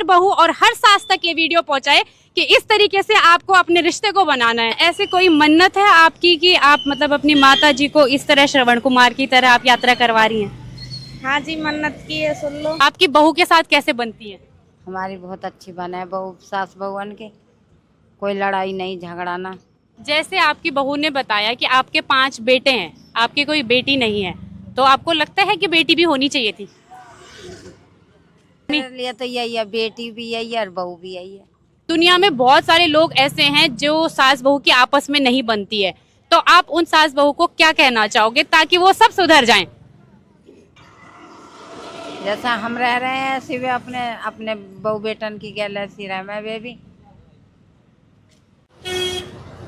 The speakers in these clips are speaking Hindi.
बहू और हर सास तक ये वीडियो पहुंचाए कि इस तरीके से आपको अपने रिश्ते को बनाना है। ऐसे कोई मन्नत है आपकी कि आप मतलब अपनी माता जी को इस तरह श्रवण कुमार की तरह आप यात्रा करवा रही हैं? हाँ जी, मन्नत की है, सुन लो। आपकी बहू के साथ कैसे बनती है? हमारी बहुत अच्छी बना है बहू, सास बहुअन के कोई लड़ाई नहीं, झगड़ा ना। जैसे आपकी बहू ने बताया कि आपके 5 बेटे हैं, आपकी कोई बेटी नहीं है, तो आपको लगता है कि बेटी भी होनी चाहिए थी? मेरे लिए तो यही है, बेटी भी यही है और बहू भी यही है। दुनिया में बहुत सारे लोग ऐसे हैं जो सास बहू की आपस में नहीं बनती है, तो आप उन सास बहू को क्या कहना चाहोगे ताकि वो सब सुधर जाएं? जैसा हम रह रहे हैं ऐसे वे अपने अपने बहू बेटन की गैल ऐसी रहे मैं वे भी।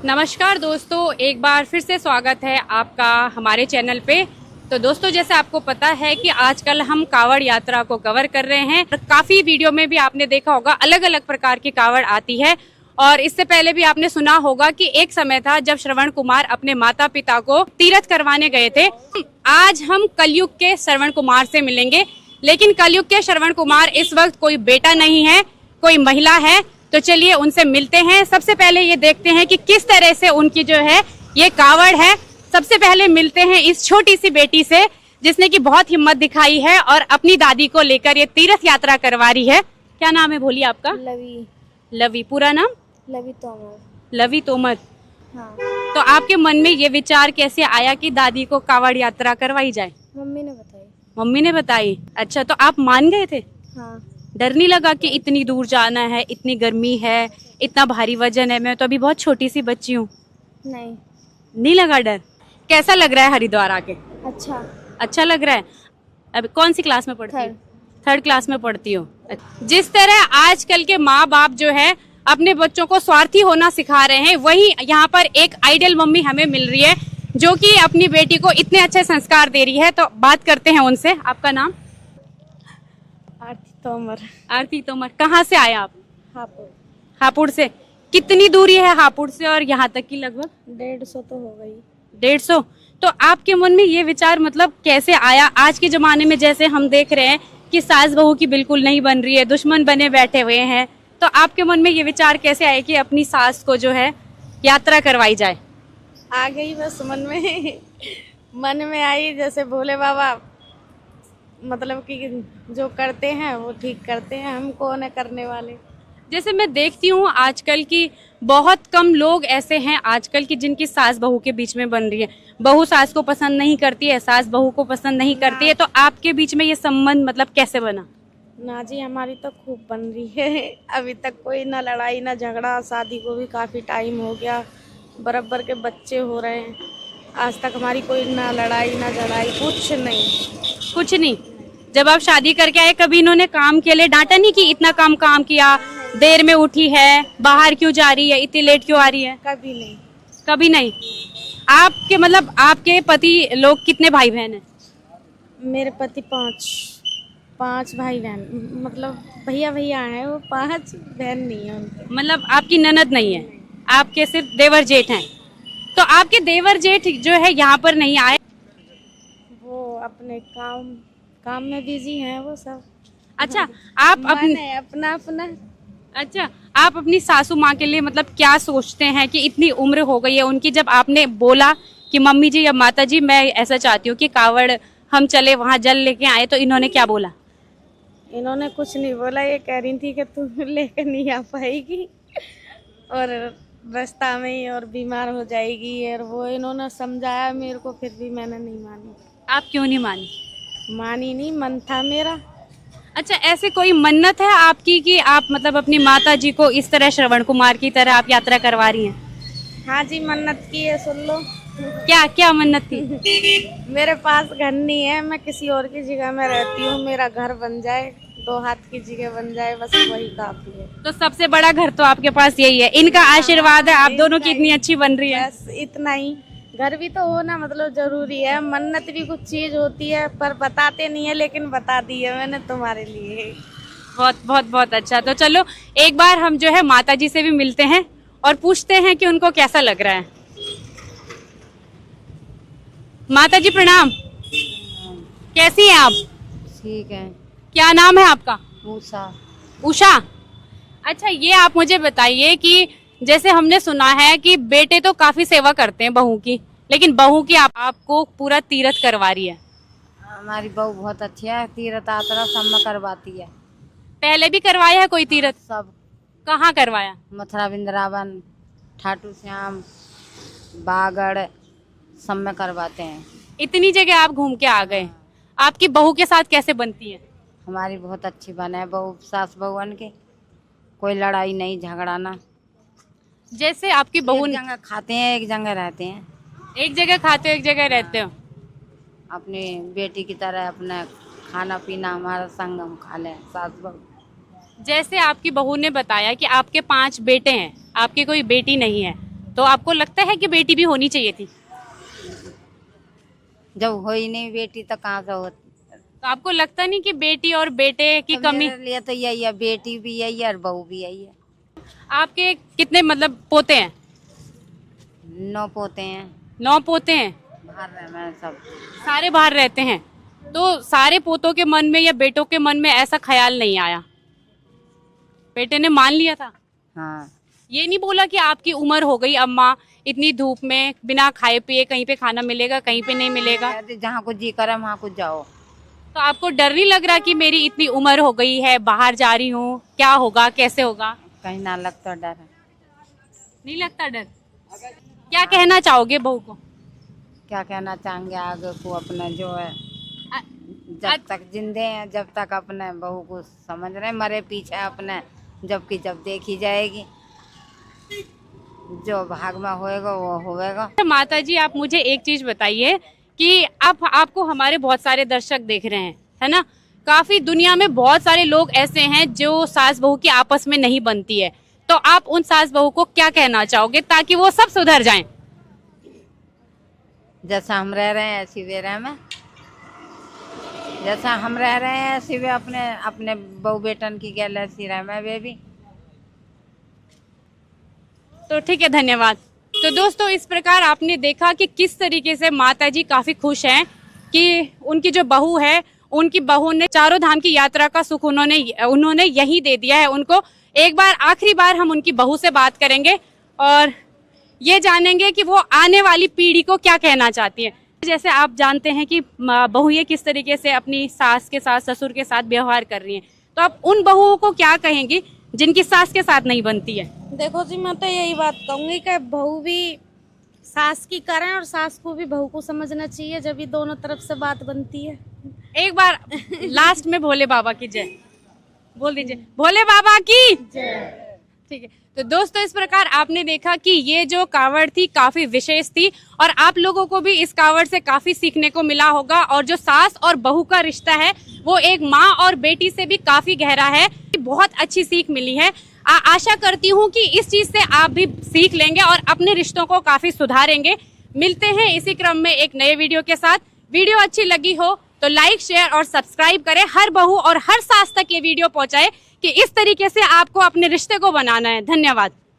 नमस्कार दोस्तों, एक बार फिर से स्वागत है आपका हमारे चैनल पे। तो दोस्तों, जैसे आपको पता है कि आजकल हम कावड़ यात्रा को कवर कर रहे हैं। काफी वीडियो में भी आपने देखा होगा अलग अलग प्रकार की कावड़ आती है, और इससे पहले भी आपने सुना होगा कि एक समय था जब श्रवण कुमार अपने माता पिता को तीर्थ करवाने गए थे। आज हम कलयुग के श्रवण कुमार से मिलेंगे, लेकिन कलयुग के श्रवण कुमार इस वक्त कोई बेटा नहीं है, कोई महिला है। तो चलिए उनसे मिलते हैं। सबसे पहले ये देखते हैं कि किस तरह से उनकी जो है ये कावड़ है। सबसे पहले मिलते हैं इस छोटी सी बेटी से जिसने की बहुत हिम्मत दिखाई है और अपनी दादी को लेकर ये तीर्थ यात्रा करवा रही है। क्या नाम है भोली आपका? लवी। लवी, पूरा नाम? लवी तोमर। लवी तोमर। हाँ। तो आपके मन में ये विचार कैसे आया कि दादी को कावड़ यात्रा करवाई जाए? मम्मी ने बताई। मम्मी ने बताई। अच्छा, तो आप मान गए थे? हाँ। डर नहीं लगा कि इतनी दूर जाना है, इतनी गर्मी है, इतना भारी वजन है, मैं तो अभी बहुत छोटी सी बच्ची हूँ? नहीं लगा डर? कैसा लग रहा है हरिद्वार आके? अच्छा लग रहा है। अब कौन सी क्लास में पढ़ती हो? थर्ड क्लास में पढ़ती हो। जिस तरह आजकल के माँ बाप जो है अपने बच्चों को स्वार्थी होना सिखा रहे हैं, वही यहाँ पर एक आइडियल मम्मी हमें मिल रही है जो कि अपनी बेटी को इतने अच्छे संस्कार दे रही है। तो बात करते हैं उनसे। आपका नाम? आरती तोमर। आरती तोमर। कहाँ से आए आप? हापुड़। हापुड़ से। कितनी दूरी है हापुड़ से और यहाँ तक की? लगभग 150 तो हो गई। 150। तो आपके मन में ये विचार मतलब कैसे आया? आज के जमाने में जैसे हम देख रहे हैं कि सास बहू की बिल्कुल नहीं बन रही है, दुश्मन बने बैठे हुए हैं, तो आपके मन में ये विचार कैसे आया कि अपनी सास को जो है यात्रा करवाई जाए? आ गई बस मन में आई। जैसे भोले बाबा मतलब कि जो करते हैं वो ठीक करते हैं, हम कौन है करने वाले। जैसे मैं देखती हूँ आजकल की बहुत कम लोग ऐसे हैं आजकल की जिनकी सास बहू के बीच में बन रही है। बहू सास को पसंद नहीं करती है, सास बहू को पसंद नहीं करती है, तो आपके बीच में ये संबंध मतलब कैसे बना? ना जी, हमारी तो खूब बन रही है। अभी तक कोई ना लड़ाई ना झगड़ा। शादी को भी काफी टाइम हो गया, बराबर के बच्चे हो रहे हैं। आज तक हमारी कोई ना लड़ाई ना झगड़ाई, कुछ नहीं। जब आप शादी करके आए कभी इन्होंने काम के लिए डांटा नहीं कि इतना काम किया, देर में उठी है, बाहर क्यों जा रही है, इतनी लेट क्यों आ रही है? कभी नहीं। आपके मतलब आपके पति लोग कितने भाई बहन हैं? मेरे पति 5 भाई बहन, मतलब भैया हैं वो, 5 बहन नहीं है उनके। मतलब आपकी ननद नहीं है, आपके सिर्फ देवर जेठ हैं। तो आपके देवर जेठ जो है यहाँ पर नहीं आए? वो अपने काम में बिजी हैं वो सब। अच्छा, आप अपना अच्छा, आप अपनी सासू माँ के लिए मतलब क्या सोचते हैं कि इतनी उम्र हो गई है उनकी, जब आपने बोला कि मम्मी जी या माता जी मैं ऐसा चाहती हूँ कि कावड़ हम चले वहाँ जल लेके आए, तो इन्होंने क्या बोला? इन्होंने कुछ नहीं बोला। ये कह रही थी कि तू लेकर नहीं आ पाएगी और रास्ता में ही और बीमार हो जाएगी, और वो इन्होंने समझाया मेरे को, फिर भी मैंने नहीं मानी। आप क्यों नहीं मानी? मानी नहीं, मन था मेरा। अच्छा, ऐसे कोई मन्नत है आपकी कि आप मतलब अपनी माता जी को इस तरह श्रवण कुमार की तरह आप यात्रा करवा रही हैं? हाँ जी, मन्नत की है, सुन लो। क्या मन्नत थी? मेरे पास घर नहीं है, मैं किसी और की जगह में रहती हूँ। मेरा घर बन जाए, 2 हाथ की जगह बन जाए, बस वही काफी है। तो सबसे बड़ा घर तो आपके पास यही है, इनका आशीर्वाद है आप दोनों की इतनी अच्छी बन रही है। बस इतना ही। घर भी तो होना मतलब जरूरी है। मन्नत भी कुछ चीज होती है पर बताते नहीं है, लेकिन बता दी है मैंने तुम्हारे लिए। बहुत अच्छा। तो चलो एक बार हम जो है माता जी से भी मिलते हैं और पूछते हैं कि उनको कैसा लग रहा है। माता जी प्रणाम। कैसी हैं आप? ठीक है। क्या नाम है आपका? मूसा। उषा, अच्छा ये आप मुझे बताइए कि जैसे हमने सुना है कि बेटे तो काफी सेवा करते हैं बहू की, लेकिन बहू की आपको पूरा तीरथ करवा रही है। हमारी बहू बहुत अच्छी है, तीर्थ यात्रा सब में करवाती है। पहले भी करवाया है कोई तीरथ? सब। कहाँ करवाया? मथुरा, वृंदावन, खाटू श्याम, बागड़, सब में करवाते हैं। इतनी जगह आप घूम के आ गए। आपकी बहू के साथ कैसे बनती है? हमारी बहुत अच्छी बने है बहू, सास बहुअन के कोई लड़ाई नहीं, झगड़ा ना। जैसे आपकी बहू एक जगह खाते हैं, एक जगह रहते हैं। एक जगह खाते हो, एक जगह रहते हो। अपनी बेटी की तरह अपना खाना पीना हमारा संग हम खा लें, सास बहू। जैसे आपकी बहू ने बताया कि आपके 5 बेटे हैं, आपकी कोई बेटी नहीं है, तो आपको लगता है कि बेटी भी होनी चाहिए थी? जब हो ही नहीं बेटी तो कहाँ से होती। तो आपको लगता नहीं कि बेटी और बेटे की तो कमी? मेरे लिए तो यही है, बेटी भी यही है और बहू भी यही है। आपके कितने मतलब पोते हैं? 9 पोते हैं। 9 पोते हैं। बाहर रहना है सब। सारे बाहर रहते हैं, तो सारे पोतों के मन में या बेटों के मन में ऐसा ख्याल नहीं आया? बेटे ने मान लिया था? हाँ। ये नहीं बोला कि आपकी उम्र हो गई अम्मा, इतनी धूप में बिना खाए पिए कहीं पे खाना मिलेगा, कहीं पे नहीं मिलेगा? जहाँ कुछ जी करे वहाँ कुछ जाओ। तो आपको डर नहीं लग रहा कि मेरी इतनी उम्र हो गई है, बाहर जा रही हूँ, क्या होगा, कैसे होगा? कहीं ना लगता डर है। नहीं लगता डर? क्या कहना चाहोगे बहू को? क्या कहना चाहेंगे आगे को, अपना जो है अ- जब तक जिंदे हैं, जब तक अपने बहू को समझ रहे, मरे पीछे अपने, जबकि जब देखी जाएगी, जो भाग में होएगा वो होएगा। माता जी, आप मुझे एक चीज बताइए कि आपको हमारे बहुत सारे दर्शक देख रहे हैं, है ना? काफी दुनिया में बहुत सारे लोग ऐसे हैं जो सास बहू की आपस में नहीं बनती है, तो आप उन सास बहू को क्या कहना चाहोगे ताकि वो सब सुधर जाएं? जैसा हम रह रहे हैं ऐसी वे रह में, जैसा हम रह रहे हैं ऐसी वे अपने अपने बहू बेटन की गैल ऐसी रह में वे भी। तो ठीक है, धन्यवाद। तो दोस्तों, इस प्रकार आपने देखा कि किस तरीके से माताजी काफी खुश हैं कि उनकी जो बहू है, उनकी बहू ने चारों धाम की यात्रा का सुख उन्होंने यही दे दिया है उनको। एक बार आखिरी बार हम उनकी बहू से बात करेंगे और ये जानेंगे कि वो आने वाली पीढ़ी को क्या कहना चाहती है। जैसे आप जानते हैं कि बहू ये किस तरीके से अपनी सास के साथ, ससुर के साथ व्यवहार कर रही हैं, तो आप उन बहुओं को क्या कहेंगी जिनकी सास के साथ नहीं बनती है? देखो जी, मैं तो यही बात कहूंगी कि बहू भी सास की करें और सास को भी बहू को समझना चाहिए, जब भी दोनों तरफ से बात बनती है। एक बार लास्ट में भोले बाबा की जय बोल दीजिए। भोले बाबा की जय। ठीक है, तो दोस्तों, इस प्रकार आपने देखा कि ये जो कावड़ थी काफी विशेष थी और आप लोगों को भी इस कावड़ से काफी सीखने को मिला होगा। और जो सास और बहू का रिश्ता है वो एक माँ और बेटी से भी काफी गहरा है। बहुत अच्छी सीख मिली है। आशा करती हूँ कि इस चीज से आप भी सीख लेंगे और अपने रिश्तों को काफी सुधारेंगे। मिलते हैं इसी क्रम में एक नए वीडियो के साथ। वीडियो अच्छी लगी हो तो लाइक, शेयर और सब्सक्राइब करें। हर बहू और हर सास तक ये वीडियो पहुंचाए कि इस तरीके से आपको अपने रिश्ते को बनाना है। धन्यवाद।